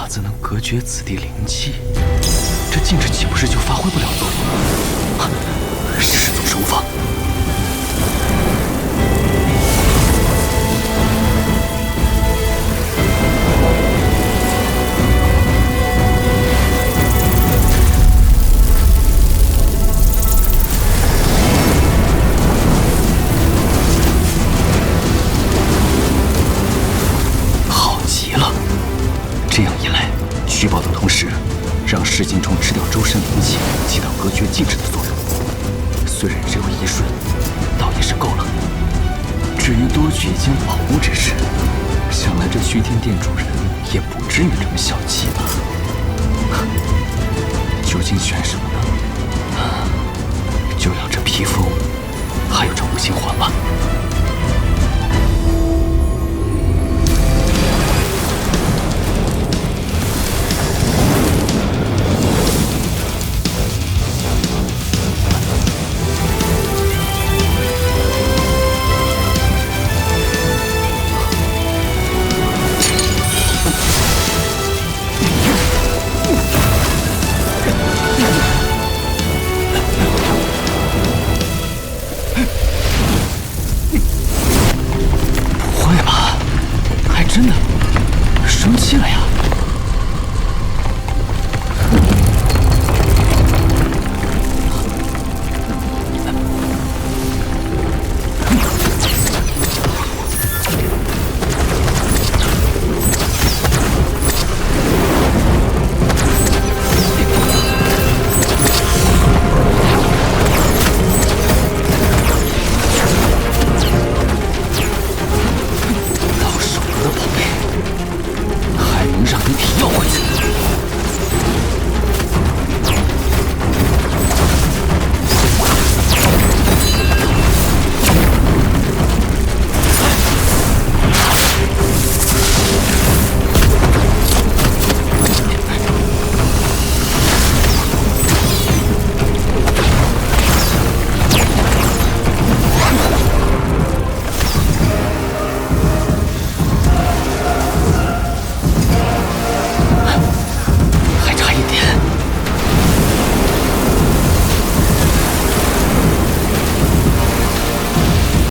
法子能隔绝此地灵气，这禁制岂不是就发挥不了作用了？啊，是种什么法？这样一来，取宝的同时，让噬金虫吃掉周身灵气，起到隔绝禁制的作用。虽然只有1瞬，倒也是够了。至于多取一件宝物之事，想来这虚天殿主人也不至于这么小气吧？究竟选什么呢？就要这披风，还有这五行环吧。